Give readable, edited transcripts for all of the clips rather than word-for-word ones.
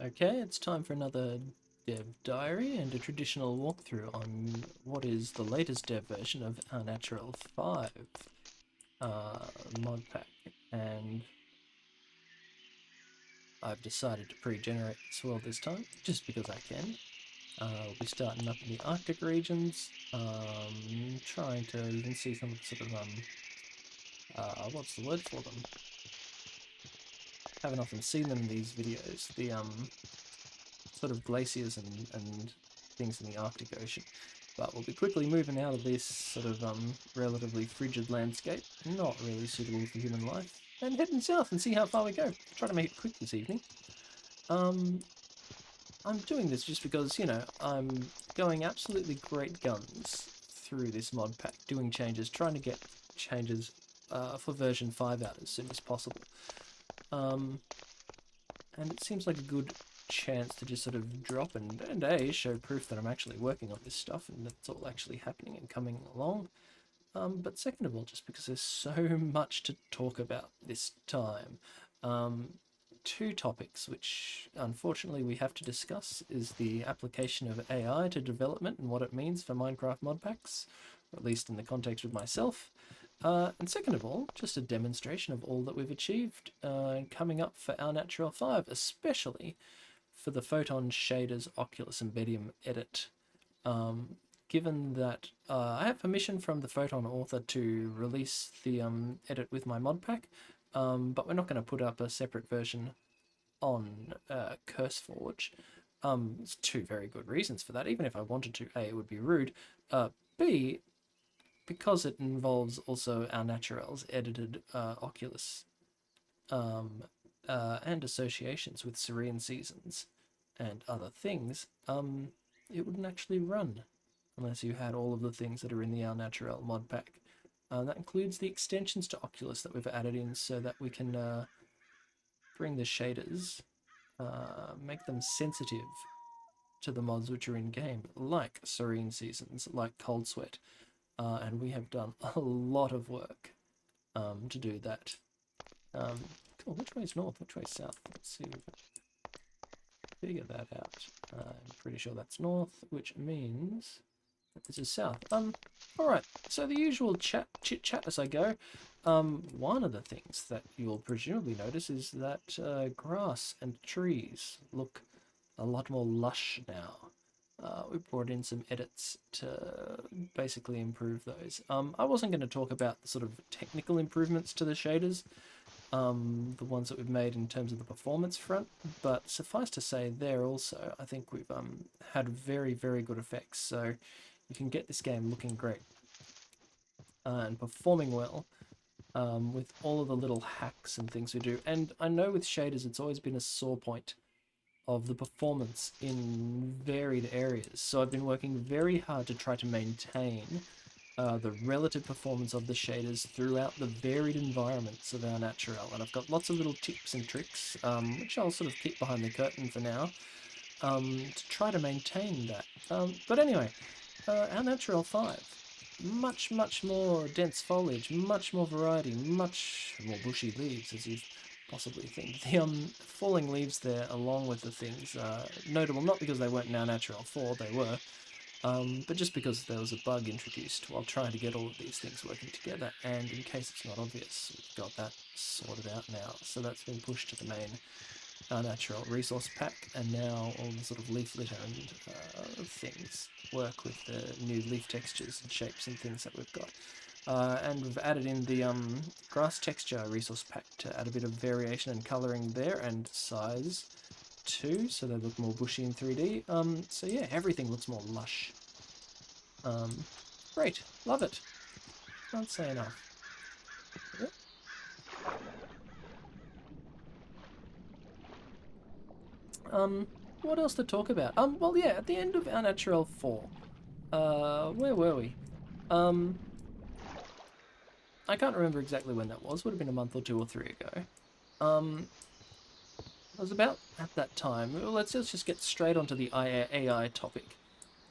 Okay, it's time for another dev diary and a traditional walkthrough on what is the latest dev version of Au Naturel 5 mod pack. And I've decided to pre-generate this world this time, just because I can. We'll be starting up in the Arctic regions, trying to even see some of the sort of, what's the word for them? Haven't often seen them in these videos. The, sort of glaciers and things in the Arctic Ocean. But we'll be quickly moving out of this sort of relatively frigid landscape, not really suitable for human life, and heading south and see how far we go. Try to make it quick this evening. I'm doing this just because, you know, I'm going absolutely great guns through this mod pack, doing changes, trying to get changes for version 5 out as soon as possible. And it seems like a good chance to just sort of drop and A, show proof that I'm actually working on this stuff and it's all actually happening and coming along. But second of all, just because there's so much to talk about this time. Two topics which unfortunately we have to discuss is the application of AI to development and what it means for Minecraft mod packs, or at least in the context with myself. And second of all, just a demonstration of all that we've achieved coming up for Au Naturel 5, especially for the Photon Shaders Oculus Embedium edit. Given that I have permission from the Photon author to release the edit with my mod pack, but we're not going to put up a separate version on CurseForge. There's two very good reasons for that. Even if I wanted to, A, it would be rude. B, because it involves also Au Naturel's edited Oculus and associations with Serene Seasons and other things, it wouldn't actually run unless you had all of the things that are in the Au Naturel mod pack. That includes the extensions to Oculus that we've added in so that we can bring the shaders, make them sensitive to the mods which are in game, like Serene Seasons, like Cold Sweat. And we have done a lot of work to do that. Cool, which way is north, which way is south? Let's see if we can figure that out. I'm pretty sure that's north, which means that this is south. Alright, so the usual chit-chat as I go. One of the things that you'll presumably notice is that grass and trees look a lot more lush now. We brought in some edits to basically improve those. I wasn't going to talk about the sort of technical improvements to the shaders, the ones that we've made in terms of the performance front, but suffice to say there also, I think we've had very, very good effects. So you can get this game looking great and performing well with all of the little hacks and things we do. And I know with shaders, it's always been a sore point of the performance in varied areas. So I've been working very hard to try to maintain the relative performance of the shaders throughout the varied environments of Au Naturel. And I've got lots of little tips and tricks, which I'll sort of keep behind the curtain for now, to try to maintain that. But anyway, Au Naturel 5. Much, much more dense foliage, much more variety, much more bushy leaves, as you've possibly think. The falling leaves there, along with the things, notable not because they weren't in Au Naturel 4, they were, but just because there was a bug introduced while trying to get all of these things working together, and in case it's not obvious, we've got that sorted out now. So that's been pushed to the main Au Naturel resource pack, and now all the sort of leaf litter and things work with the new leaf textures and shapes and things that we've got. And we've added in the grass texture resource pack to add a bit of variation and colouring there, and size too, so they look more bushy in 3D. So yeah, everything looks more lush. Great, love it. Can't say enough. Yep. What else to talk about? Well, yeah, at the end of Au Naturel 4, where were we? I can't remember exactly when that was. Would have been a month or 2 or 3 ago. It was about at that time. Well, let's just get straight onto the AI topic.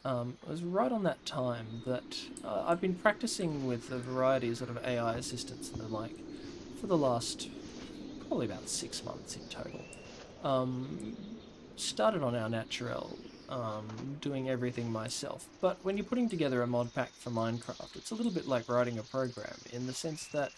It was right on that time that I've been practicing with a variety of sort of AI assistants and the like for the last probably about 6 months in total. started on Au Naturel, doing everything myself. But when you're putting together a mod pack for Minecraft, it's a little bit like writing a program in the sense that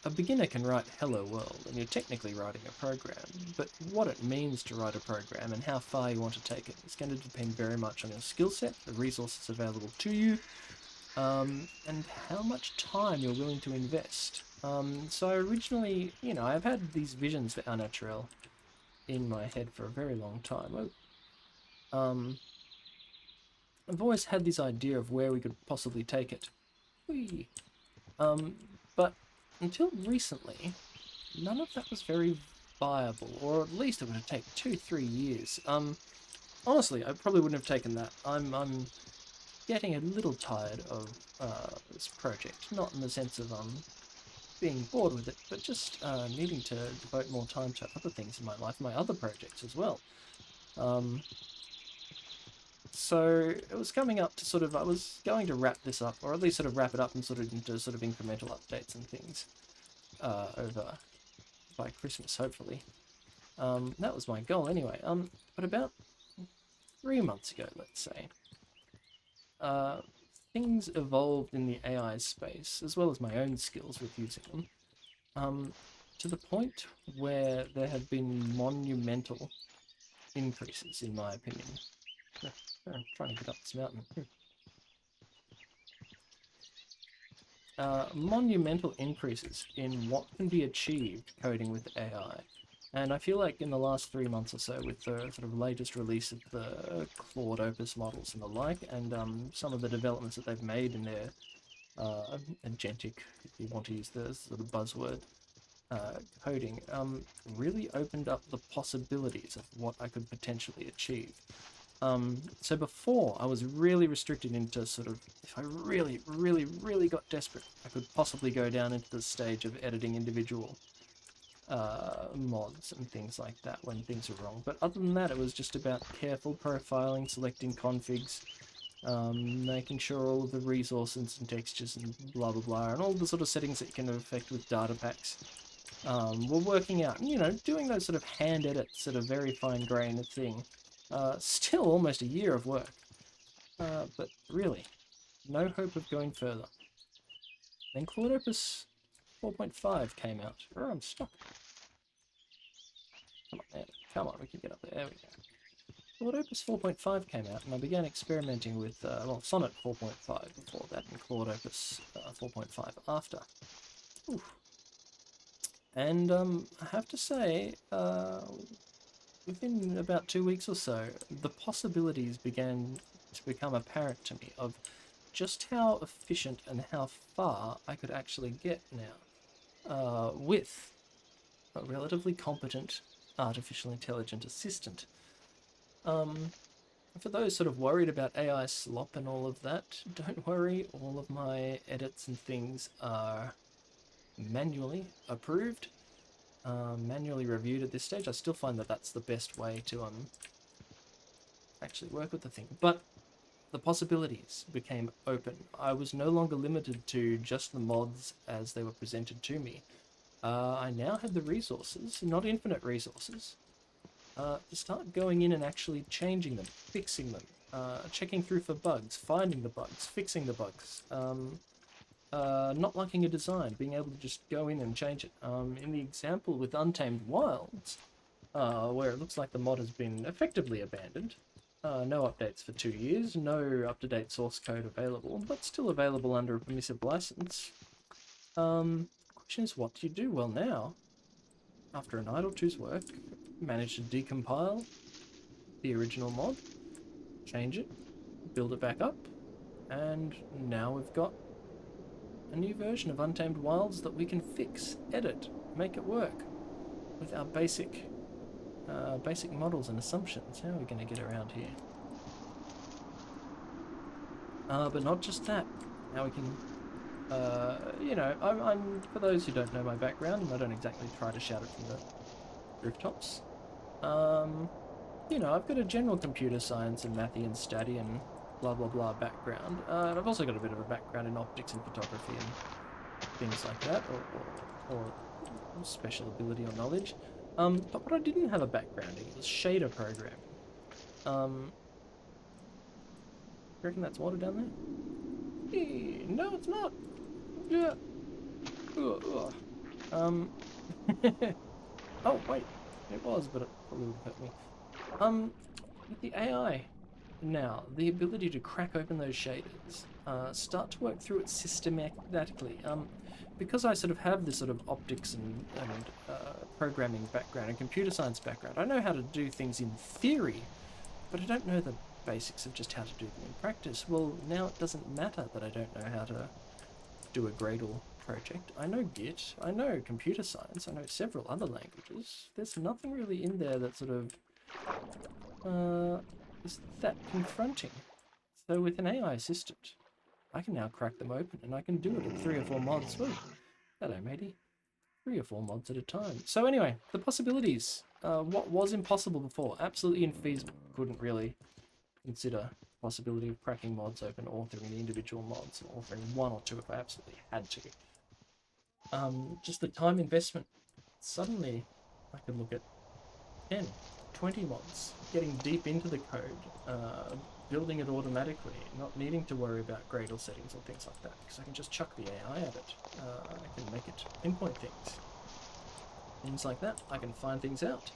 a beginner can write Hello World, and you're technically writing a program, but what it means to write a program and how far you want to take it is going to depend very much on your skill set, the resources available to you, and how much time you're willing to invest. So I originally, I've had these visions for Au Naturel in my head for a very long time. Um, I've always had this idea of where we could possibly take it. Whee! Um, but until recently, none of that was very viable, or at least it would have taken 2-3 years. Honestly, I probably wouldn't have taken that. I'm getting a little tired of this project, not in the sense of being bored with it, but just needing to devote more time to other things in my life, my other projects as well. So it was coming up to sort of, I was going to wrap this up, or at least sort of wrap it up and sort of into sort of incremental updates and things over by Christmas, hopefully. That was my goal anyway. But about 3 months ago, let's say, uh, things evolved in the AI space, as well as my own skills with using them, to the point where there have been monumental increases, in my opinion. I'm trying to get up this mountain. Monumental increases in what can be achieved coding with AI. And I feel like in the last 3 months or so, with the sort of latest release of the Claude Opus models and the like, and some of the developments that they've made in their agentic, if you want to use the sort of buzzword, coding, really opened up the possibilities of what I could potentially achieve. So before, I was really restricted into sort of, if I really, really, really got desperate, I could possibly go down into the stage of editing individual mods and things like that when things are wrong. But other than that, it was just about careful profiling, selecting configs, making sure all of the resources and textures and blah blah blah, and all the sort of settings that you can affect with data packs were working out. Doing those sort of hand edits at a very fine grained thing. Still almost a year of work, but really, no hope of going further. Then Claude Opus 4.5 came out. Oh, I'm stuck. Come on, we can get up there. There we go. Claude Opus 4.5 came out, and I began experimenting with, Sonnet 4.5 before that, and Claude Opus 4.5 after. Oof. And I have to say, within about 2 weeks or so, the possibilities began to become apparent to me of just how efficient and how far I could actually get now with a relatively competent artificial intelligent assistant. For those sort of worried about AI slop and all of that, don't worry, all of my edits and things are manually approved, manually reviewed at this stage. I still find that that's the best way to actually work with the thing. But the possibilities became open. I was no longer limited to just the mods as they were presented to me. I now had the resources, not infinite resources, to start going in and actually changing them, fixing them, checking through for bugs, finding the bugs, fixing the bugs, not liking a design, being able to just go in and change it. In the example with Untamed Wilds, where it looks like the mod has been effectively abandoned, no updates for 2 years, no up-to-date source code available, but still available under a permissive license. The question is, what do you do? Well, now, after a night or two's work, managed to decompile the original mod, change it, build it back up, and now we've got a new version of Untamed Wilds that we can fix, edit, make it work with our basic models and assumptions. How are we going to get around here? But not just that. Now we can, I'm for those who don't know my background, and I don't exactly try to shout it from the rooftops. I've got a general computer science and mathy and statty and blah blah blah background. And I've also got a bit of a background in optics and photography and things like that, or special ability or knowledge. But what I didn't have a background in was shader programming. You reckon that's water down there? No, it's not. Yeah. Ugh, ugh. Um. Oh wait, it was, but it probably would have hurt me. With the AI now, the ability to crack open those shaders, start to work through it systematically. Because I sort of have this sort of optics and programming background and computer science background, I know how to do things in theory, but I don't know the basics of just how to do them in practice. Well, now it doesn't matter that I don't know how to do a Gradle project. I know Git, I know computer science, I know several other languages. There's nothing really in there that sort of is that confronting. So with an AI assistant, I can now crack them open and I can do it in 3 or 4 mods. Whoa, hello matey. 3 or 4 mods at a time. So anyway, the possibilities. What was impossible before, absolutely infeasible. Couldn't really consider the possibility of cracking mods open, authoring the individual mods, and authoring 1 or 2 if I absolutely had to. Just the time investment. Suddenly, I could look at 10, 20 mods, getting deep into the code, building it automatically, not needing to worry about Gradle settings or things like that, because I can just chuck the AI at it. I can make it pinpoint things like that. I can find things out.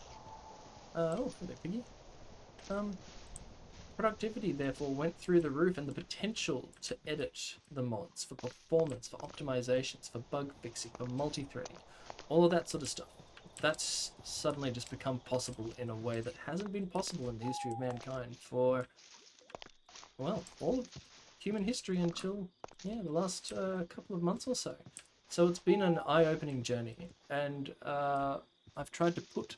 Oh, hello, piggy. Productivity, therefore, went through the roof, and the potential to edit the mods for performance, for optimizations, for bug fixing, for multi-threading, all of that sort of stuff. That's suddenly just become possible in a way that hasn't been possible in the history of mankind for, well, all of human history until, yeah, the last couple of months or so. So it's been an eye-opening journey, and I've tried to put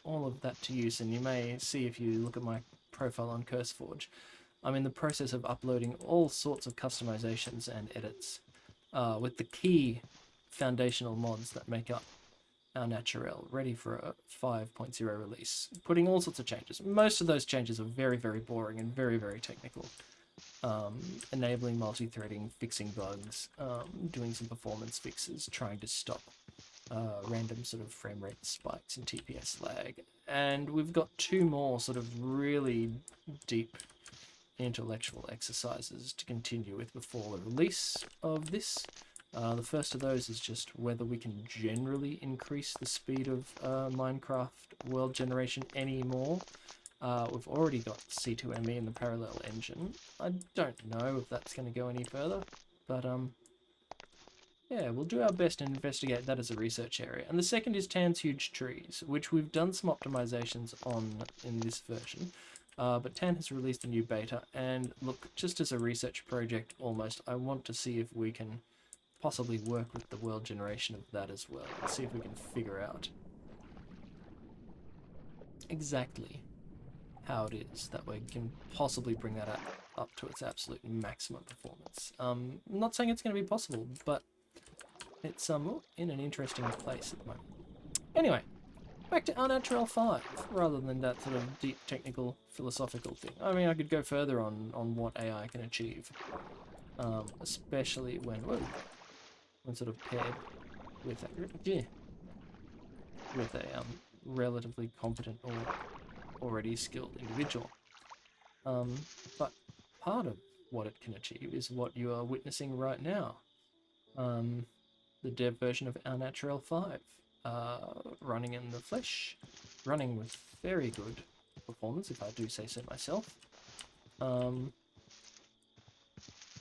all of that to use, and you may see if you look at my profile on CurseForge, I'm in the process of uploading all sorts of customizations and edits with the key foundational mods that make up Au Naturel, ready for a 5.0 release, putting all sorts of changes. Most of those changes are very, very boring and very, very technical. Enabling multi-threading, fixing bugs, doing some performance fixes, trying to stop random sort of frame rate spikes and TPS lag. And we've got 2 more sort of really deep intellectual exercises to continue with before the release of this. The first of those is just whether we can generally increase the speed of Minecraft world generation anymore. We've already got C2ME in the parallel engine. I don't know if that's going to go any further, but yeah, we'll do our best and investigate that as a research area. And the second is Tan's Huge Trees, which we've done some optimizations on in this version. But Tan has released a new beta, and look, just as a research project almost, I want to see if we can possibly work with the world generation of that as well, and see if we can figure out exactly how it is that we can possibly bring that up to its absolute maximum performance. I'm not saying it's going to be possible, but it's in an interesting place at the moment. Anyway, back to Au Naturel 5, rather than that sort of deep technical philosophical thing. I mean, I could go further on what AI can achieve, especially when sort of paired with a relatively competent or already skilled individual. But part of what it can achieve is what you are witnessing right now. The dev version of Au Naturel 5, running in the flesh, running with very good performance, if I do say so myself.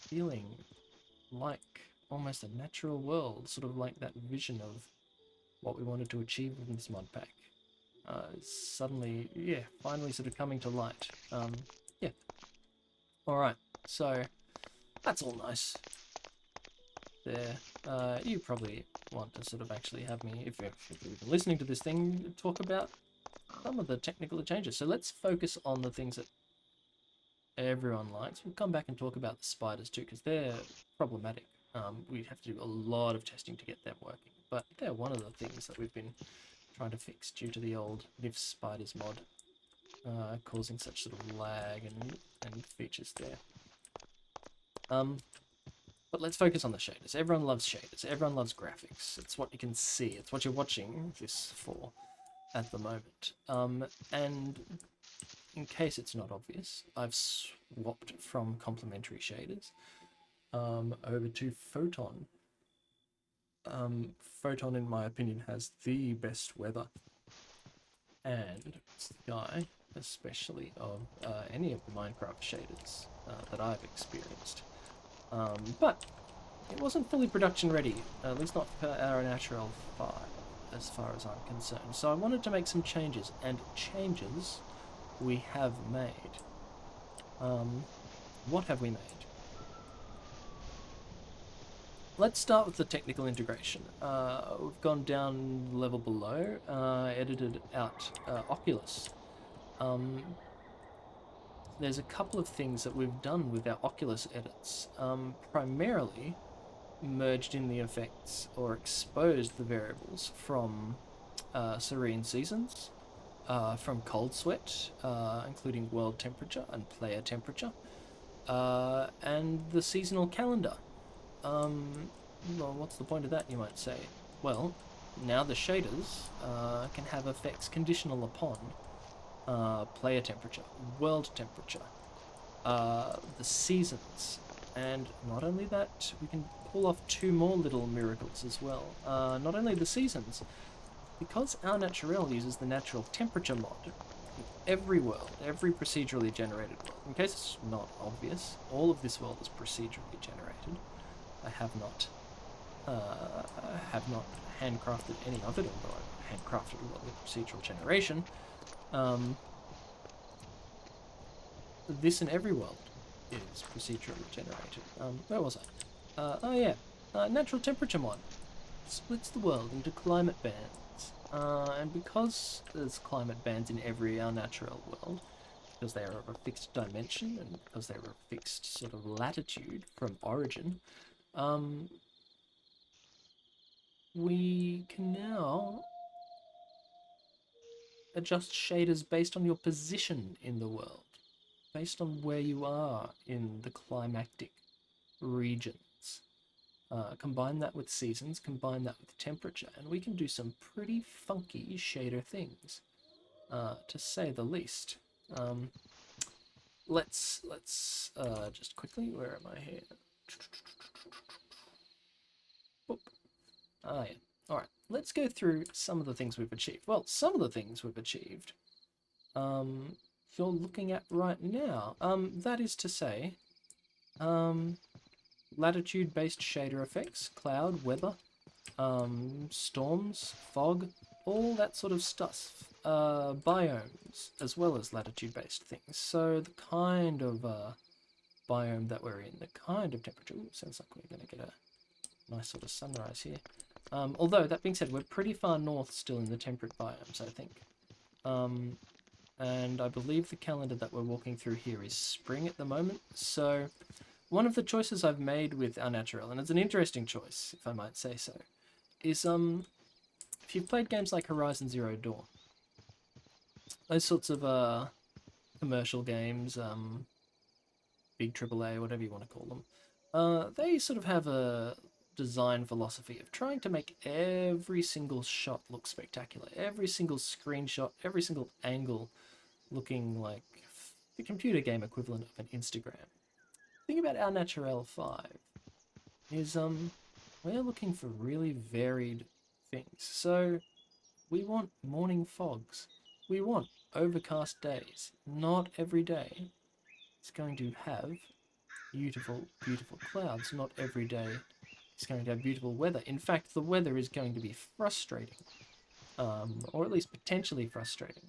Feeling like almost a natural world, sort of like that vision of what we wanted to achieve with this mod pack. Suddenly, yeah, finally sort of coming to light. Yeah. Alright, so that's all nice. There. You probably want to sort of actually have me, if you're listening to this thing, talk about some of the technical changes. So let's focus on the things that everyone likes. We'll come back and talk about the spiders too, because they're problematic. We have to do a lot of testing to get them working, but they're one of the things that we've been trying to fix due to the old NIF spiders mod, causing such sort of lag and features there. But let's focus on the shaders. Everyone loves shaders. Everyone loves graphics. It's what you can see. It's what you're watching this for at the moment. And in case it's not obvious, I've swapped from complementary shaders over to Photon. Photon, in my opinion, has the best weather and sky, especially of any of the Minecraft shaders that I've experienced. But it wasn't fully production ready, at least not for Au Naturel 5, as far as I'm concerned. So I wanted to make some changes, and changes we have made. What have we made? Let's start with the technical integration. We've gone down level below, edited out Oculus. There's a couple of things that we've done with our Oculus edits. Primarily, merged in the effects or exposed the variables from serene seasons, from cold sweat, including world temperature and player temperature, and the seasonal calendar. Well, what's the point of that, you might say? Well, now the shaders can have effects conditional upon player temperature, world temperature, the seasons, and not only that, we can pull off two more little miracles as well. Not only the seasons, because Au Naturel uses the natural temperature mod, every world, every procedurally generated world, in case it's not obvious, all of this world is procedurally generated. I have not handcrafted any of it, although I've handcrafted a lot of procedural generation. This in every world is procedurally generated. Where was I? Oh yeah, natural temperature mod splits the world into climate bands, and because there's climate bands in every Au Naturel world, because they are of a fixed dimension and because they're of a fixed sort of latitude from origin, we can now adjust shaders based on your position in the world, based on where you are in the climactic regions. Combine that with seasons, combine that with temperature, and we can do some pretty funky shader things, to say the least. Let's just quickly, where am I here? Boop. Ah, yeah. All right, let's go through some of the things we've achieved. Well, some of the things we've achieved, you're looking at right now. That is to say, latitude-based shader effects, cloud, weather, storms, fog, all that sort of stuff. Biomes, as well as latitude-based things. So the kind of biome that we're in, the kind of temperature. Ooh, sounds like we're going to get a nice sort of sunrise here. Although, that being said, we're pretty far north still in the temperate biomes, I think. And I believe the calendar that we're walking through here is spring at the moment. So one of the choices I've made with Au Naturel, and it's an interesting choice, if I might say so, is if you've played games like Horizon Zero Dawn, those sorts of commercial games, big AAA, whatever you want to call them, they sort of have a design philosophy of trying to make every single shot look spectacular, every single screenshot, every single angle looking like the computer game equivalent of an Instagram. The thing about Au Naturel 5 is we're looking for really varied things. So we want morning fogs, we want overcast days. Not every day is going to have beautiful, beautiful clouds. Not every day is going to have beautiful weather. In fact, the weather is going to be frustrating, or at least potentially frustrating,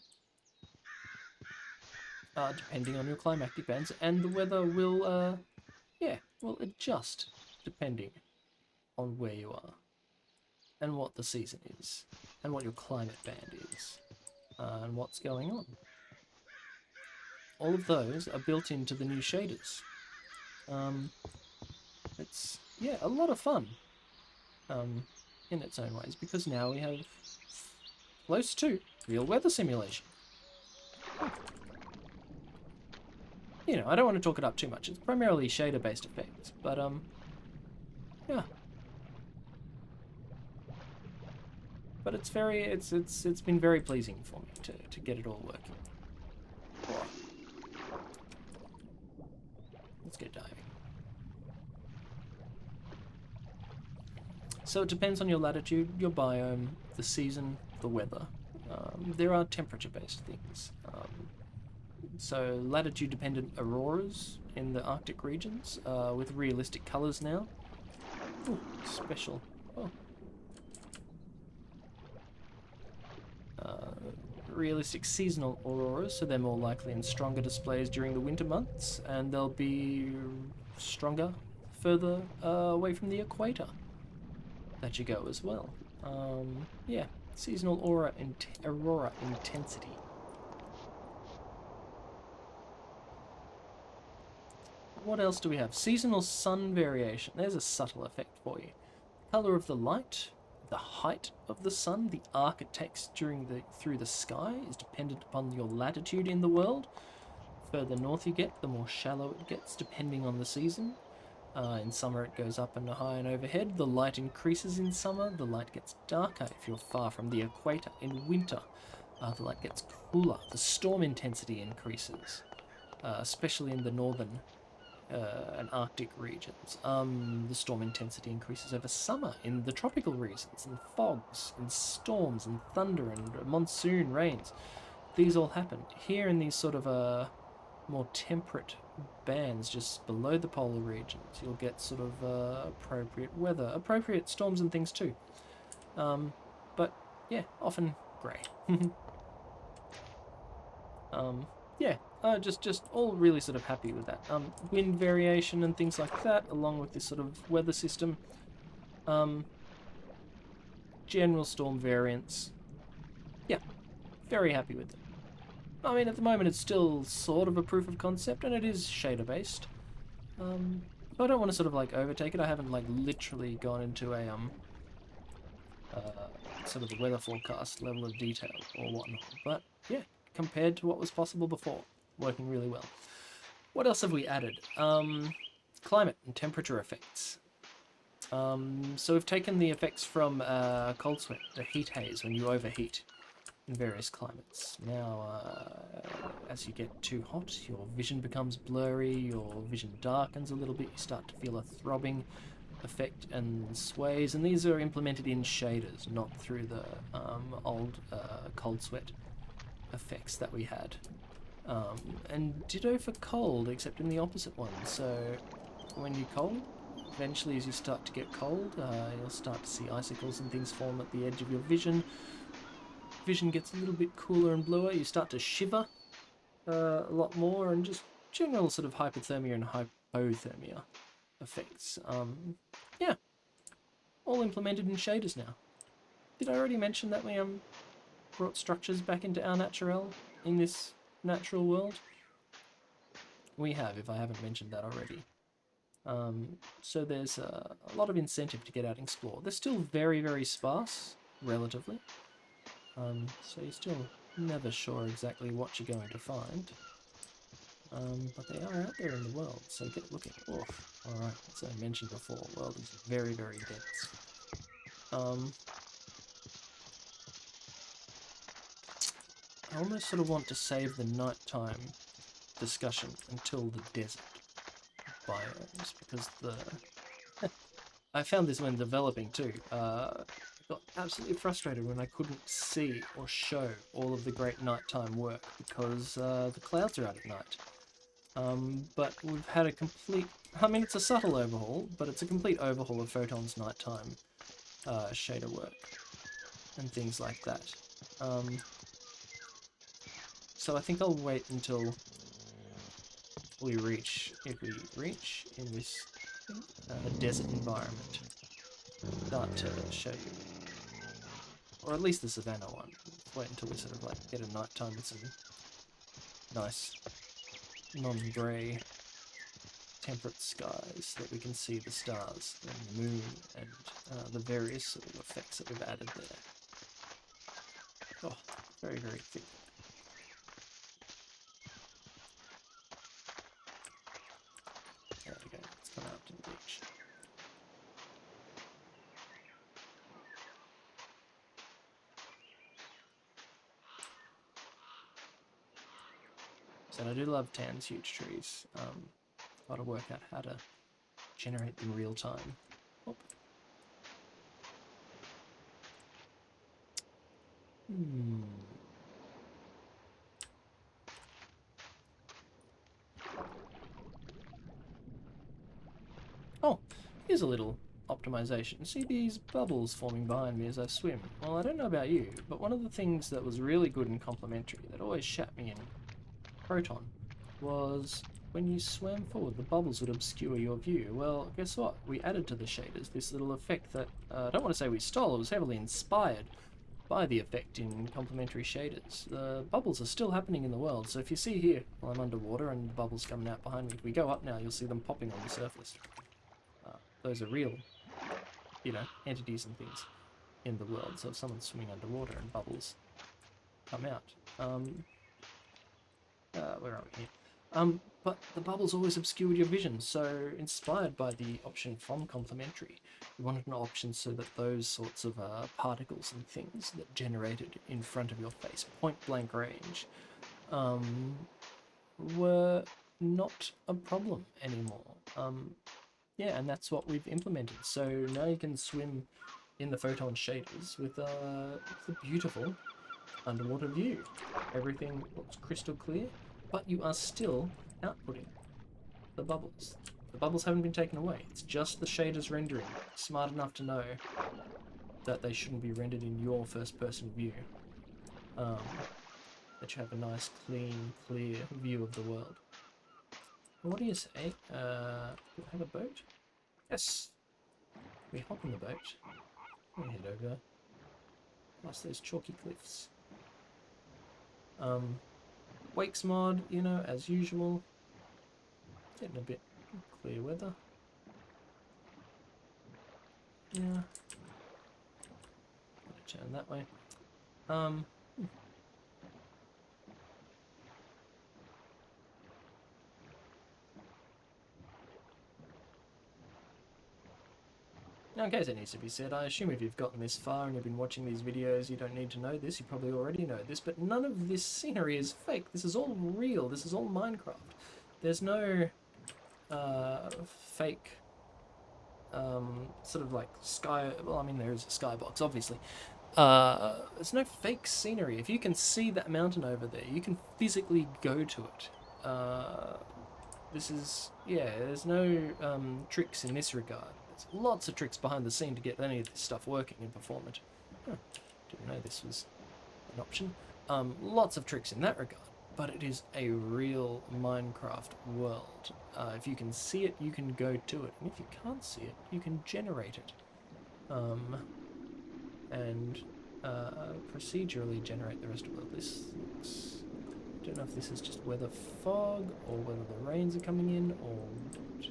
depending on your climactic bands, and the weather will, will adjust depending on where you are, and what the season is, and what your climate band is, and what's going on. All of those are built into the new shaders. It's, yeah, a lot of fun, in its own ways, because now we have close to real weather simulation. You know, I don't want to talk it up too much. It's primarily shader-based effects, but, yeah. But it's been very pleasing for me to get it all working. let's go diving. So it depends on your latitude, your biome, the season, the weather. There are temperature-based things. So latitude-dependent auroras in the Arctic regions with realistic colours now. Ooh, special. Oh. Realistic seasonal auroras, so they're more likely in stronger displays during the winter months, and they'll be stronger further away from the equator that you go as well. Yeah, seasonal aurora intensity. What else do we have? Seasonal sun variation. There's a subtle effect for you. Color of the light, the height of the sun, the arc it takes through the sky is dependent upon your latitude in the world. Further north you get, the more shallow it gets, depending on the season. In summer it goes up and high and overhead. The light increases in summer. The light gets darker if you're far from the equator. In winter, the light gets cooler. The storm intensity increases, especially in the northern and Arctic regions. The storm intensity increases over summer in the tropical regions, and fogs, and storms, and thunder, and monsoon rains. These all happen. Here in these sort of more temperate bands just below the polar regions, you'll get sort of appropriate weather, appropriate storms and things too. But yeah, often grey. Yeah, just all really sort of happy with that. Wind variation and things like that, along with this sort of weather system. General storm variance. Yeah, very happy with it. I mean, at the moment it's still sort of a proof of concept, and it is shader based. I don't want to sort of like overtake it. I haven't like literally gone into a sort of the weather forecast level of detail or whatnot. But yeah, compared to what was possible before, working really well. What else have we added? Climate and temperature effects. So we've taken the effects from cold sweat, the heat haze when you overheat in various climates. Now, as you get too hot, your vision becomes blurry, your vision darkens a little bit, you start to feel a throbbing effect and sways, and these are implemented in shaders, not through the old cold sweat effects that we had. And ditto for cold, except in the opposite one. So when you're cold, eventually as you start to get cold, you'll start to see icicles and things form at the edge of your vision. Vision gets a little bit cooler and bluer, you start to shiver a lot more, and just general sort of hypothermia and hypothermia effects. Yeah, all implemented in shaders now. Did I already mention that we brought structures back into Au Naturel in this natural world? We have, if I haven't mentioned that already. So there's a lot of incentive to get out and explore. They're still very, very sparse, relatively. So you're still never sure exactly what you're going to find. But they are out there in the world, so get looking. Oh, alright, as I mentioned before, the world is very, very dense. I almost sort of want to save the nighttime discussion until the desert biomes, because I found this when developing too. I got absolutely frustrated when I couldn't see or show all of the great nighttime work because the clouds are out at night. But we've had a complete... I mean, it's a subtle overhaul, but it's a complete overhaul of Photon's nighttime shader work and things like that. So I think I'll wait until we reach, if we reach, in this desert environment, start to show you, or at least the savannah one. Wait until we sort of like get a nighttime with some nice non-grey temperate skies so that we can see the stars and the moon and the various sort of effects that we've added there. Oh, very, very thick. There we go, let's come out to the beach. So I do love Tan's huge trees. Got to work out how to generate them real time. Oh. Oh, here's a little optimization. See these bubbles forming behind me as I swim? Well, I don't know about you, but one of the things that was really good and complementary that always shat me in Proton was when you swam forward, the bubbles would obscure your view. Well, guess what? We added to the shaders this little effect that, I don't want to say we stole, it was heavily inspired by the effect in complementary shaders. The bubbles are still happening in the world, so if you see here, while I'm underwater and the bubbles coming out behind me, if we go up now, you'll see them popping on the surface. Those are real, entities and things in the world. So if someone's swimming underwater and bubbles come out, where are we here? But the bubbles always obscured your vision, so inspired by the option from complementary, we wanted an option so that those sorts of particles and things that generated in front of your face, point blank range, were not a problem anymore. Yeah, and that's what we've implemented. So now you can swim in the photon shaders with a beautiful underwater view. Everything looks crystal clear, but you are still outputting the bubbles. The bubbles haven't been taken away. It's just the shaders rendering. Smart enough to know that they shouldn't be rendered in your first-person view. That you have a nice, clean, clear view of the world. What do you say? Do I have a boat? Yes. We hop on the boat. We head over past those chalky cliffs. Wakes mod, as usual. Getting a bit clear weather. Yeah. Gotta turn that way. Now, in case it needs to be said, I assume if you've gotten this far and you've been watching these videos, you don't need to know this. You probably already know this, but none of this scenery is fake. This is all real. This is all Minecraft. There's no fake sort of like sky. Well, I mean, there is a skybox, obviously. There's no fake scenery. If you can see that mountain over there, you can physically go to it. This is, yeah, there's no tricks in this regard. There's lots of tricks behind the scene to get any of this stuff working and performant. Didn't know this was an option. Lots of tricks in that regard, but it is a real Minecraft world. If you can see it, you can go to it, and if you can't see it, you can generate it. And procedurally generate the rest of the world. This looks... I don't know if this is just weather fog, or whether the rains are coming in, or what.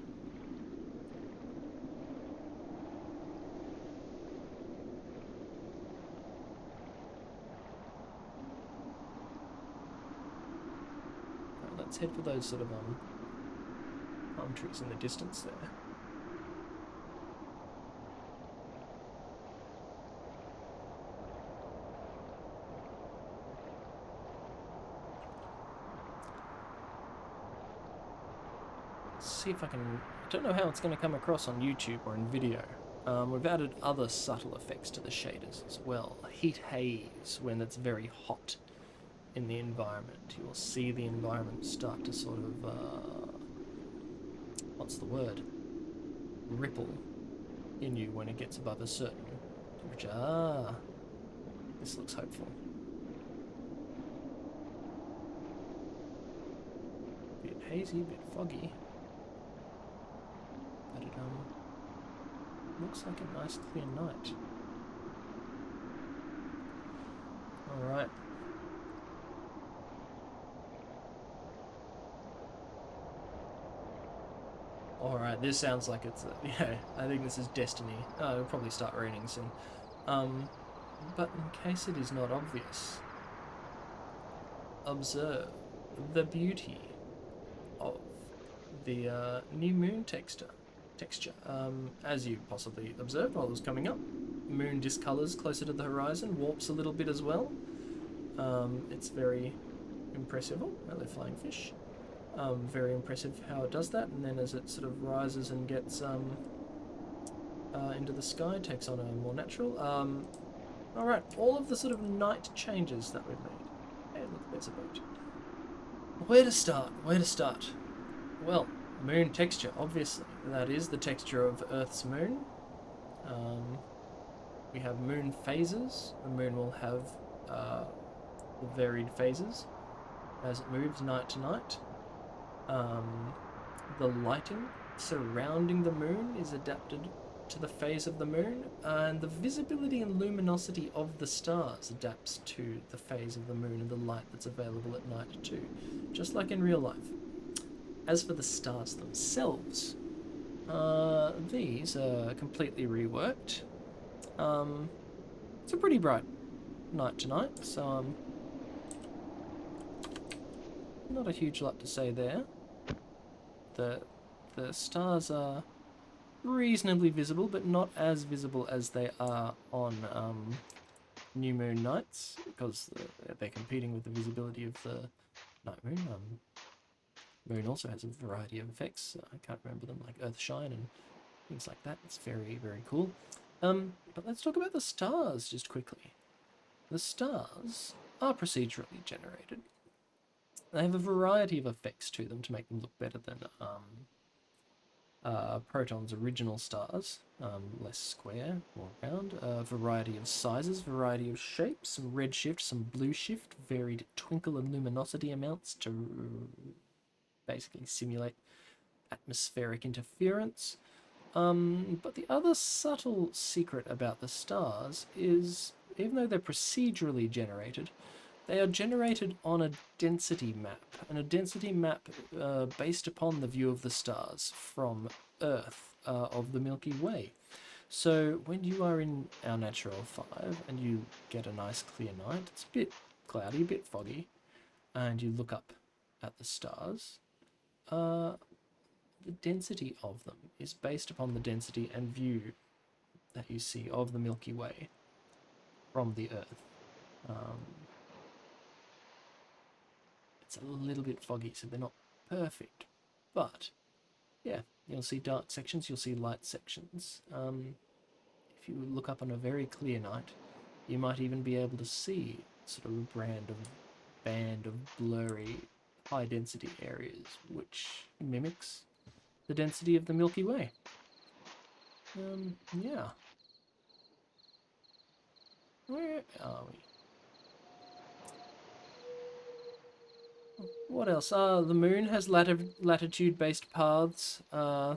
Let's head for those sort of palm trees in the distance there. Let's see if I can... I don't know how it's going to come across on YouTube or in video. We've added other subtle effects to the shaders as well. Heat haze when it's very hot in the environment. You will see the environment start to sort of, what's the word? Ripple in you when it gets above a certain temperature. Ah, this looks hopeful. Bit hazy, bit foggy. But it, looks like a nice clear night. Alright. Alright, this sounds like it's I think this is destiny. It'll probably start raining soon. But in case it is not obvious, observe the beauty of the new moon texture. As you possibly observed while it was coming up, moon discolors closer to the horizon, warps a little bit as well. It's very impressive. Oh, hello, flying fish. Very impressive how it does that, and then as it sort of rises and gets into the sky, it takes on a more natural. Alright, all of the sort of night changes that we've made. Hey, look, there's a boat. Where to start? Where to start? Well, moon texture, obviously. That is the texture of Earth's moon. We have moon phases. The moon will have varied phases as it moves night to night. The lighting surrounding the moon is adapted to the phase of the moon, and the visibility and luminosity of the stars adapts to the phase of the moon and the light that's available at night too, just like in real life. As for the stars themselves, these are completely reworked. It's a pretty bright night tonight, so not a huge lot to say there. The stars are reasonably visible, but not as visible as they are on new moon nights, because they're competing with the visibility of the night moon. Moon also has a variety of effects. I can't remember them, like Earthshine and things like that. It's very, very cool. But let's talk about the stars just quickly. The stars are procedurally generated. They have a variety of effects to them to make them look better than Proton's original stars, less square, more round, a variety of sizes, variety of shapes, some redshift, some blue shift, varied twinkle and luminosity amounts to basically simulate atmospheric interference. But the other subtle secret about the stars is, even though they're procedurally generated, they are generated on a density map, and a density map based upon the view of the stars from Earth of the Milky Way. So when you are in Au Naturel 5 and you get a nice clear night, it's a bit cloudy, a bit foggy, and you look up at the stars, the density of them is based upon the density and view that you see of the Milky Way from the Earth. It's a little bit foggy, so they're not perfect, but yeah, you'll see dark sections, you'll see light sections. If you look up on a very clear night, you might even be able to see sort of a band of blurry high density areas, which mimics the density of the Milky Way. Yeah. Where are we? What else? The moon has latitude-based paths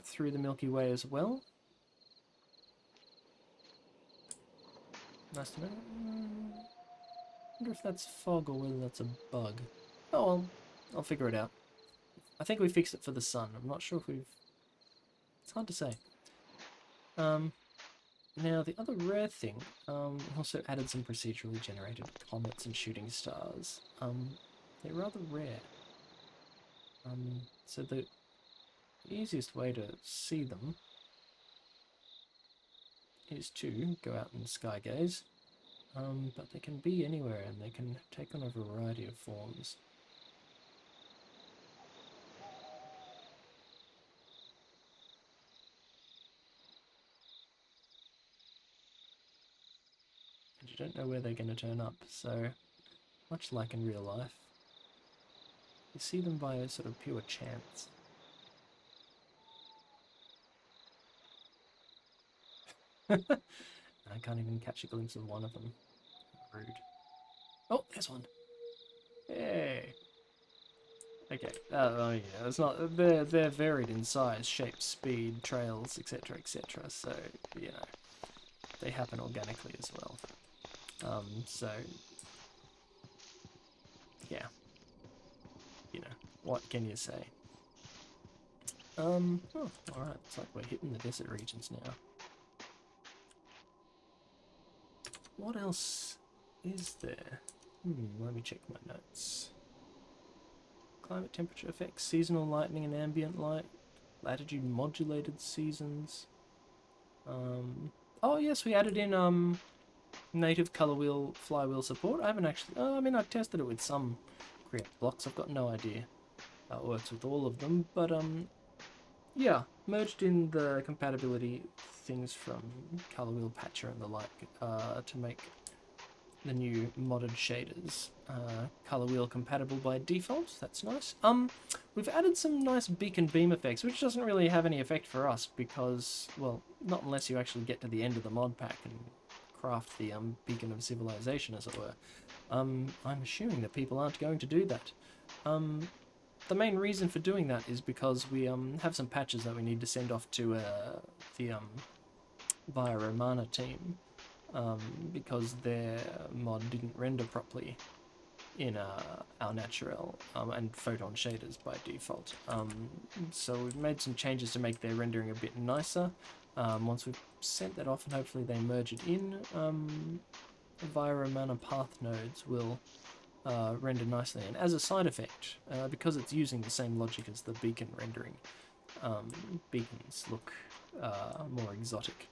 through the Milky Way as well. Nice to know. I wonder if that's fog or whether that's a bug. Oh well, I'll figure it out. I think we fixed it for the sun. I'm not sure if we've... It's hard to say. Now, the other rare thing, also added some procedurally generated comets and shooting stars. They're rather rare. So the easiest way to see them is to go out and sky gaze, but they can be anywhere and they can take on a variety of forms. And you don't know where they're going to turn up, so much like in real life, you see them by a sort of pure chance. I can't even catch a glimpse of one of them. Rude. Oh, there's one. Hey. Okay. Oh yeah, it's not. They're varied in size, shape, speed, trails, etc., etc. So you know, they happen organically as well. So yeah, you know, what can you say? Oh, all right. It's like we're hitting the desert regions now. What else is there? Let me check my notes. Climate temperature effects, seasonal lightning and ambient light, latitude modulated seasons. Oh yes, we added in native color wheel flywheel support. I haven't actually. I mean, I tested it with some create blocks. I've got no idea works with all of them, but yeah, merged in the compatibility things from Color Wheel Patcher and the like to make the new modded shaders color wheel compatible by default. That's nice. We've added some nice beacon beam effects, which doesn't really have any effect for us because, well, not unless you actually get to the end of the mod pack and craft the beacon of civilization, as it were. I'm assuming that people aren't going to do that. The main reason for doing that is because we have some patches that we need to send off to the via Romana team. Because their mod didn't render properly in Au Naturel and photon shaders by default. So we've made some changes to make their rendering a bit nicer. Once we've sent that off and hopefully they merge it in, via Romana path nodes will render nicely. And as a side effect, because it's using the same logic as the beacon rendering, beacons look more exotic.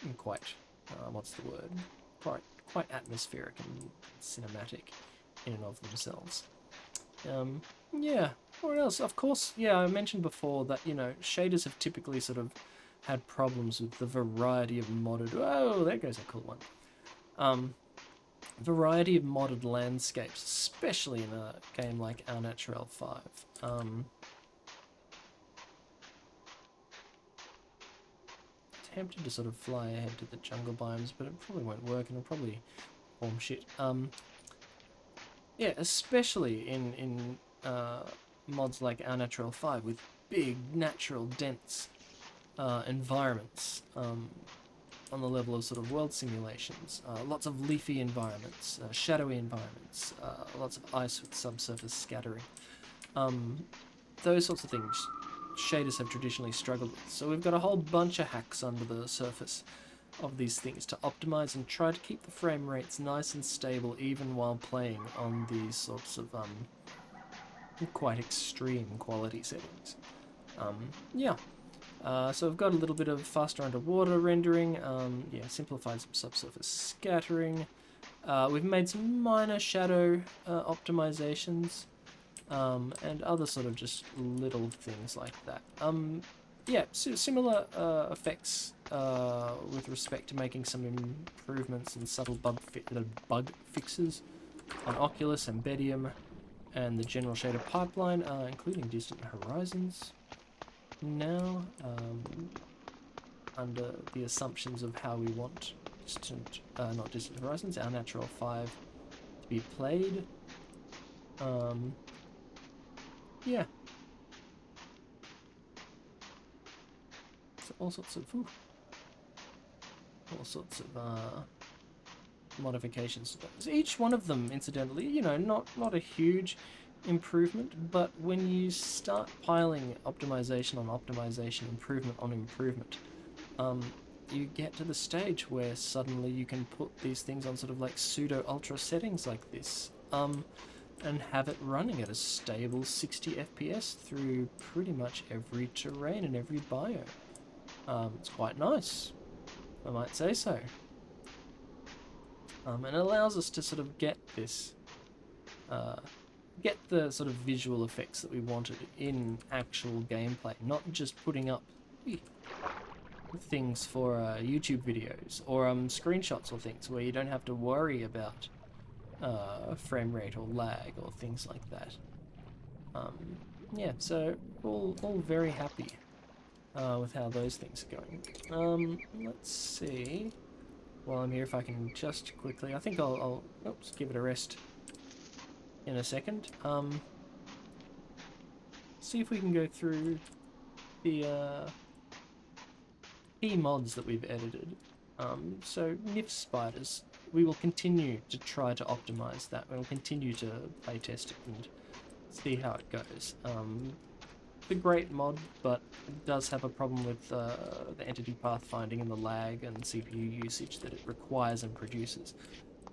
And quite, what's the word? Quite atmospheric and cinematic in and of themselves. Yeah, what else? Of course, yeah, I mentioned before that, you know, shaders have typically sort of had problems with the variety of modded... Oh, there goes a cool one. Variety of modded landscapes, especially in a game like Au Naturel 5. Tempted to sort of fly ahead to the jungle biomes, but it probably won't work and it'll probably form shit. Yeah, especially in mods like Au Naturel 5 with big, natural, dense environments on the level of sort of world simulations. Lots of leafy environments, shadowy environments, lots of ice with subsurface scattering. Those sorts of things shaders have traditionally struggled with. So we've got a whole bunch of hacks under the surface of these things to optimize and try to keep the frame rates nice and stable even while playing on these sorts of quite extreme quality settings. Yeah. So we've got a little bit of faster underwater rendering, yeah, simplified some subsurface scattering. We've made some minor shadow optimizations. And other sort of just little things like that. Yeah, similar effects with respect to making some improvements and subtle bug fixes on Oculus, Embedium, and the general shader pipeline, including distant horizons. Now, under the assumptions of how we want not distant horizons, Au Naturel 5 to be played. Yeah. So all sorts of modifications to those. Each one of them, incidentally, you know, not a huge improvement, but when you start piling optimization on optimization, improvement on improvement, you get to the stage where suddenly you can put these things on sort of like pseudo ultra settings like this. And have it running at a stable 60 FPS through pretty much every terrain and every biome. It's quite nice, I might say so. And it allows us to sort of get this, get the sort of visual effects that we wanted in actual gameplay, not just putting up things for YouTube videos or screenshots or things where you don't have to worry about frame rate or lag or things like that. Yeah, so all very happy with how those things are going. Let's see. While I'm here, if I can just quickly, I think I'll oops, give it a rest in a second. See if we can go through the key mods that we've edited. So NIF spiders, we will continue to try to optimize that. We'll continue to play test it and see how it goes. It's a great mod, but it does have a problem with the entity pathfinding and the lag and CPU usage that it requires and produces.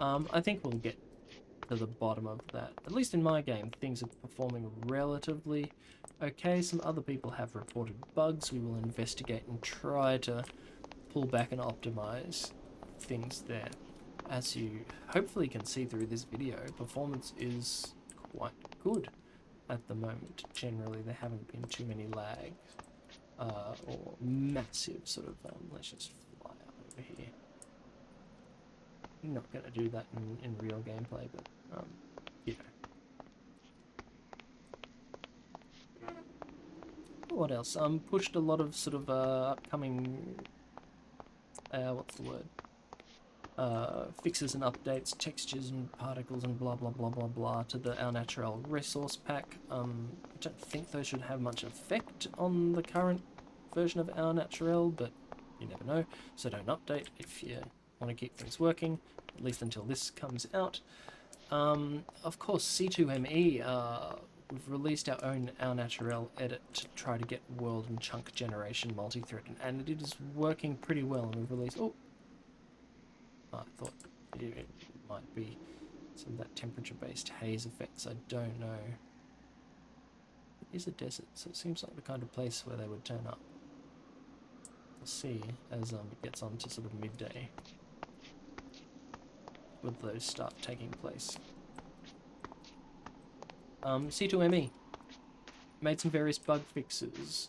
I think we'll get to the bottom of that. At least in my game, things are performing relatively okay. Some other people have reported bugs. We will investigate and try to pull back and optimize things there. As you hopefully can see through this video, performance is quite good. at the moment. Generally, there haven't been too many lag or massive sort of. Let's just fly up over here. I'm not going to do that in real gameplay, but you know. What else? Pushed a lot of sort of upcoming. What's the word? Fixes and updates, textures and particles and blah blah blah blah blah to the Au Naturel resource pack. I don't think those should have much effect on the current version of Au Naturel, but you never know. So don't update if you want to keep things working, at least until this comes out. Of course, C2ME, we've released our own Au Naturel edit to try to get world and chunk generation multi-threaded, and it is working pretty well. And we've released. Oh, I thought it might be some of that temperature-based haze effects. I don't know. It is a desert, so it seems like the kind of place where they would turn up. We'll see as it gets on to sort of midday. Would those start taking place? C2ME made some various bug fixes,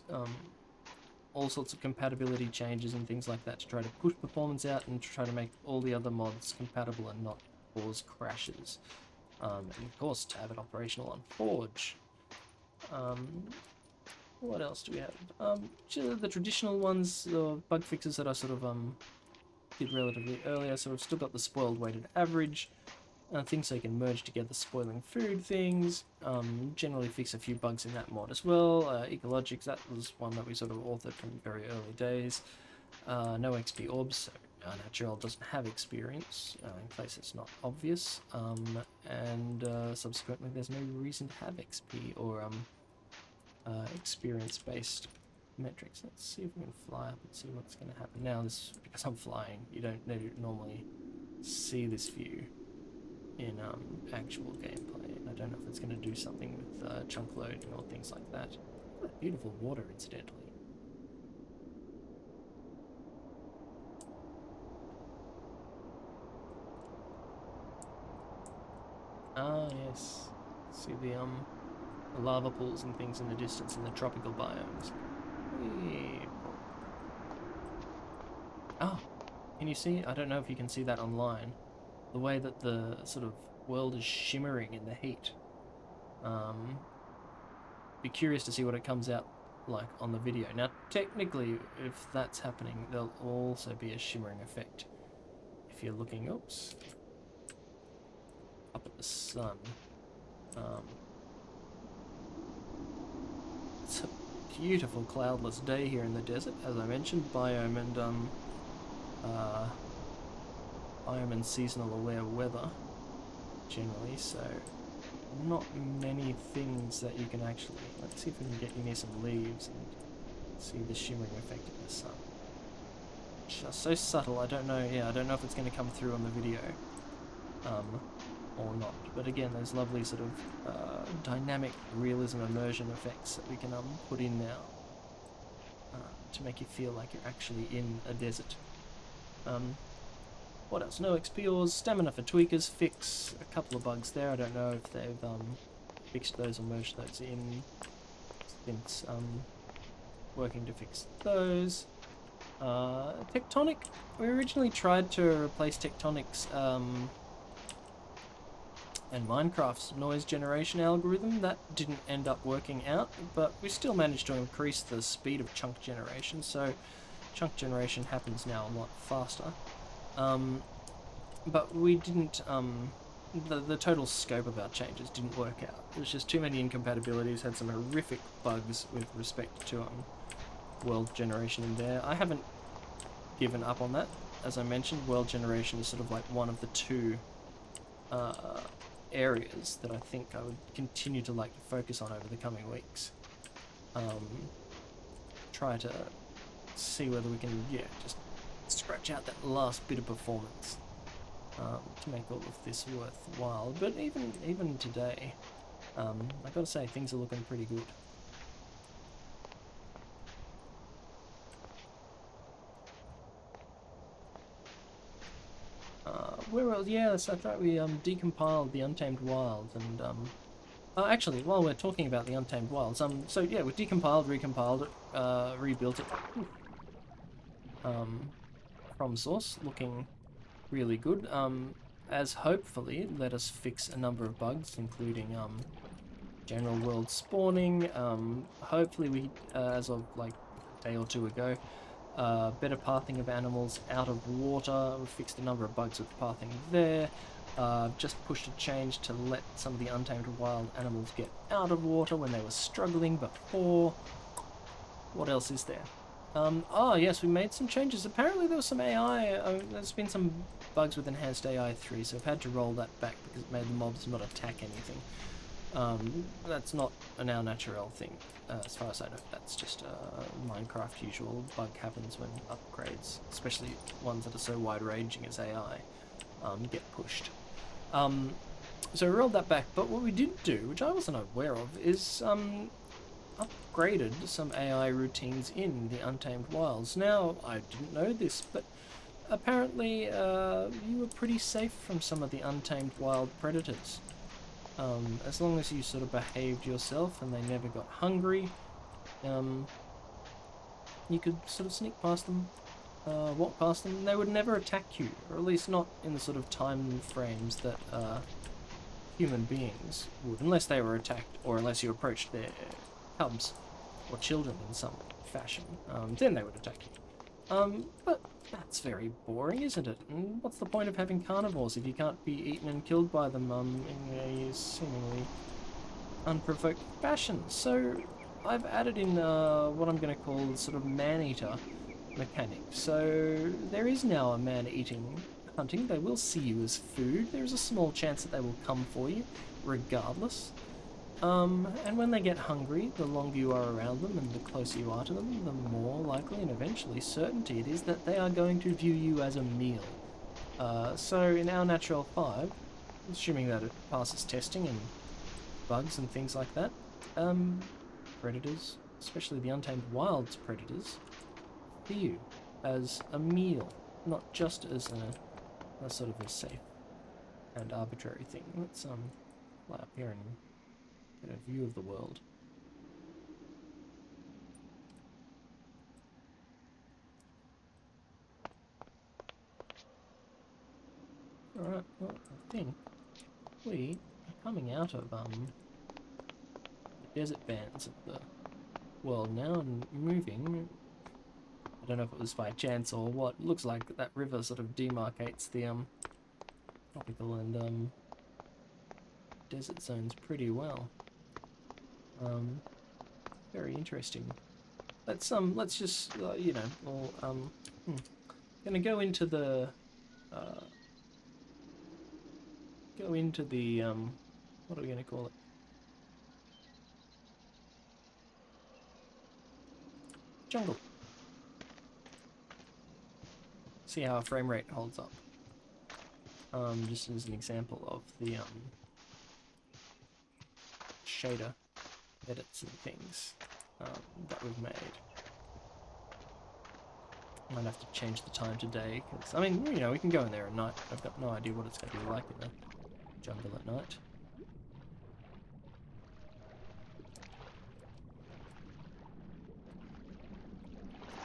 all sorts of compatibility changes and things like that to try to push performance out and try to make all the other mods compatible and not cause crashes. And of course to have it operational on Forge. What else do we have? The traditional ones, the bug fixes that I sort of did relatively earlier, so we've still got the spoiled weighted average, things so you can merge together spoiling food things, generally fix a few bugs in that mod as well. Ecologics, that was one that we sort of authored from very early days. No XP orbs, so Au Naturel doesn't have experience, in case it's not obvious, and subsequently there's no reason to have XP or experience-based metrics. Let's see if we can fly up and see what's going to happen. Now, this because I'm flying, you don't normally see this view in actual gameplay. I don't know if it's going to do something with chunk loading or things like that. Beautiful water, incidentally. Ah, yes. See the lava pools and things in the distance in the tropical biomes. Whee. Oh, can you see? I don't know if you can see that online. The way that the sort of world is shimmering in the heat. Be curious to see what it comes out like on the video. Now, technically, if that's happening, there'll also be a shimmering effect. If you're looking, oops, up at the sun. It's a beautiful cloudless day here in the desert, as I mentioned. Biome and seasonal aware weather generally, so not many things that you can actually. Let's see if we can get you near some leaves and see the shimmering effect of the sun. Just so subtle, I don't know. Yeah, I don't know if it's going to come through on the video or not. But again, those lovely sort of dynamic realism immersion effects that we can put in now to make you feel like you're actually in a desert. What else? No XP ores, stamina for tweakers, fix a couple of bugs there. I don't know if they've fixed those or merged those in since working to fix those. Tectonic, we originally tried to replace Tectonic's and Minecraft's noise generation algorithm. That didn't end up working out, but we still managed to increase the speed of chunk generation, so chunk generation happens now a lot faster. But we didn't, the total scope of our changes didn't work out. There was just too many incompatibilities, had some horrific bugs with respect to world generation in there. I haven't given up on that. As I mentioned, world generation is sort of like one of the two areas that I think I would continue to like to focus on over the coming weeks. Try to see whether we can, just scratch out that last bit of performance to make all of this worthwhile. But even today, I gotta say things are looking pretty good. Where else? Yeah, that's right. We decompiled the Untamed Wild, and Actually, while we're talking about the Untamed Wilds, so yeah, we decompiled, recompiled it, rebuilt it, from source, looking really good. As hopefully let us fix a number of bugs, including general world spawning. Hopefully we, as of like a day or two ago, better pathing of animals out of water. We fixed a number of bugs with pathing there. Just pushed a change to let some of the untamed wild animals get out of water when they were struggling before. What else is there? Oh yes, we made some changes. Apparently there was some AI, there's been some bugs with enhanced AI 3, so I've had to roll that back because it made the mobs not attack anything. That's not an Au Naturel thing, as far as I know. That's just a Minecraft usual. Bug happens when upgrades, especially ones that are so wide-ranging as AI, get pushed. So we rolled that back, but what we did do, which I wasn't aware of, is upgraded some AI routines in the Untamed Wilds. Now, I didn't know this, but apparently you were pretty safe from some of the Untamed Wild predators. As long as you sort of behaved yourself and they never got hungry, you could sort of sneak past them, walk past them, and they would never attack you, or at least not in the sort of time frames that human beings would, unless they were attacked, or unless you approached their cubs or children in some fashion. Then they would attack you. But that's very boring, isn't it? And what's the point of having carnivores if you can't be eaten and killed by them in a seemingly unprovoked fashion? So I've added in what I'm going to call sort of man-eater mechanic. So there is now a man-eating hunting. They will see you as food. There is a small chance that they will come for you, regardless. And when they get hungry, the longer you are around them and the closer you are to them, the more likely and eventually certainty it is that they are going to view you as a meal. So in Au Naturel 5, assuming that it passes testing and bugs and things like that, predators, especially the Untamed Wilds predators, view you as a meal, not just as a sort of a safe and arbitrary thing. Let's fly up here and get a view of the world. Alright, well, I think we are coming out of the desert bands of the world now and moving. I don't know if it was by chance or what. It looks like that river sort of demarcates the tropical and desert zones pretty well. Very interesting. Let's just you know, all gonna go into the what are we gonna call it? Jungle. See how our frame rate holds up. Just as an example of the shader edits and things that we've made. Might have to change the time today, because, I mean, you know, we can go in there at night. I've got no idea what it's going to be like in the jungle at night.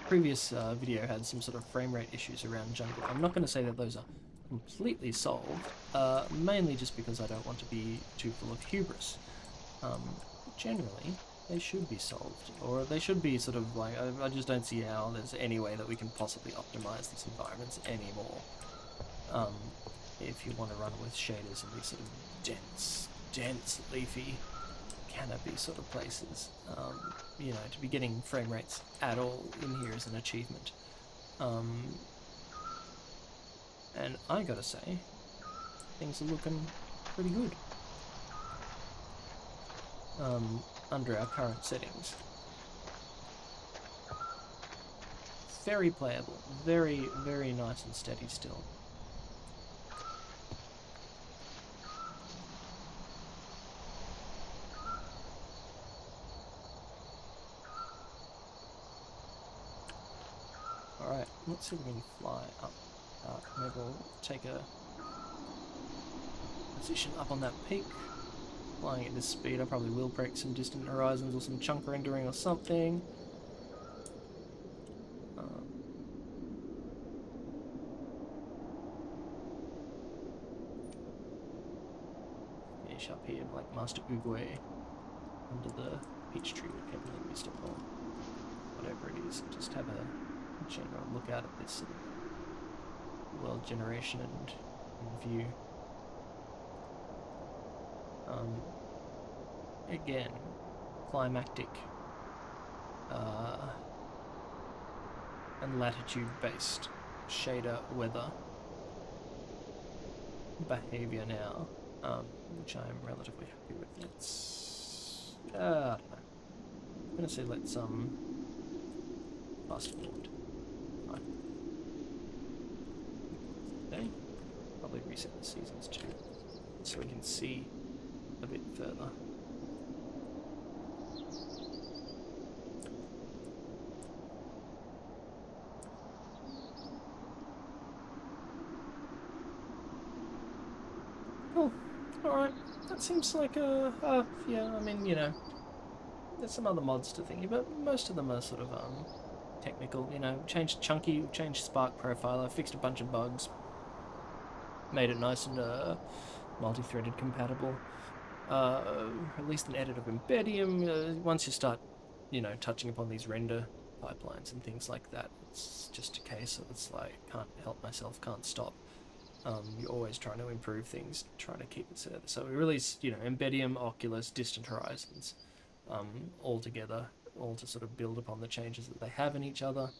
Previous video had some sort of frame rate issues around jungle. I'm not going to say that those are completely solved, mainly just because I don't want to be too full of hubris. Generally, they should be solved, or they should be sort of like, I just don't see how there's any way that we can possibly optimize these environments anymore. If you want to run with shaders in these sort of dense, leafy, canopy sort of places, you know, to be getting frame rates at all in here is an achievement. And I gotta say, things are looking pretty good. Under our current settings. Very playable, very nice and steady still. Alright, let's see if we can fly up. Maybe we'll take a position up on that peak flying at this speed, I probably will break some distant horizons or some chunk rendering or something. Finish up here like Master Oogway under the peach tree with Heavenly Mist upon. Whatever it is, just have a general look out at this sort of world generation and view. Again, climactic and latitude-based shader weather behavior now, which I'm relatively happy with. Let's, I don't know. I'm gonna say let's fast forward. Right. Okay. Probably reset the seasons too, so we can see a bit further. Oh, alright. That seems like yeah, I mean, you know, there's some other mods to thingy, but most of them are sort of, technical, you know, changed Chunky, changed Spark Profiler, fixed a bunch of bugs, made it nice and, multi-threaded compatible, released an edit of Embedium. Once you start, you know, touching upon these render pipelines and things like that, it's just a case of, it's like, can't help myself, can't stop. You're always trying to improve things, trying to keep it together. So we release, you know, Embedium, Oculus, Distant Horizons, all together, all to sort of build upon the changes that they have in each other,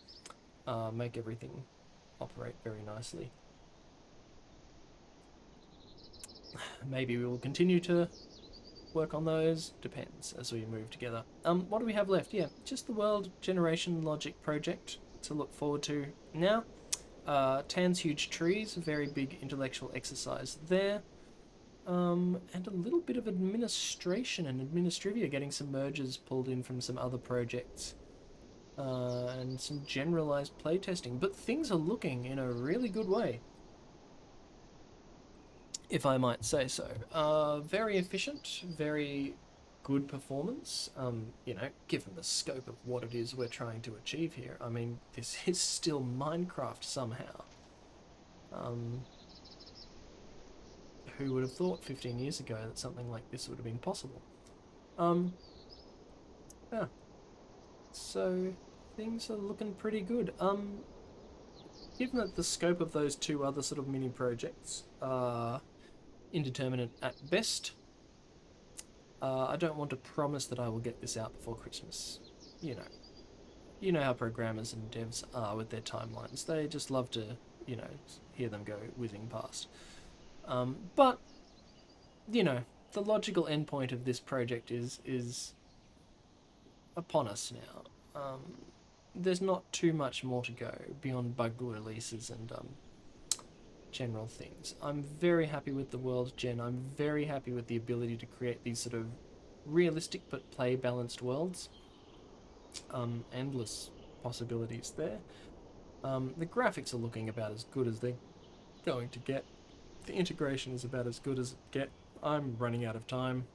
make everything operate very nicely. Maybe we will continue to work on those, depends, as we move together. What do we have left? Yeah, just the World Generation Logic project to look forward to now. Tan's Huge Trees, very big intellectual exercise there. And a little bit of administration and administrivia, getting some merges pulled in from some other projects. And some generalized playtesting. But things are looking in a really good way, if I might say so. Very efficient, very good performance. You know, given the scope of what it is we're trying to achieve here. I mean, this is still Minecraft somehow. Who would have thought 15 years ago that something like this would have been possible? Yeah. So things are looking pretty good. Given that the scope of those two other sort of mini projects are indeterminate at best, I don't want to promise that I will get this out before Christmas. You know how programmers and devs are with their timelines. They just love to, you know, hear them go whizzing past. But, you know, the logical endpoint of this project is upon us now. There's not too much more to go beyond bug releases and general things. I'm very happy with the world gen. I'm very happy with the ability to create these sort of realistic but play balanced worlds. Endless possibilities there. The graphics are looking about as good as they're going to get. The integration is about as good as it get. I'm running out of time.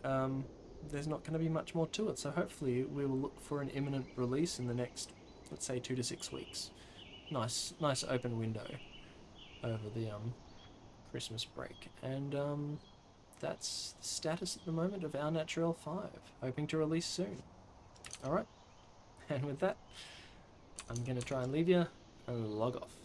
There's not going to be much more to it, so hopefully we will look for an imminent release in the next, let's say, 2 to 6 weeks. Nice open window over the Christmas break, and that's the status at the moment of Au Naturel 5, hoping to release soon. Alright, and with that, I'm going to try and leave you and log off.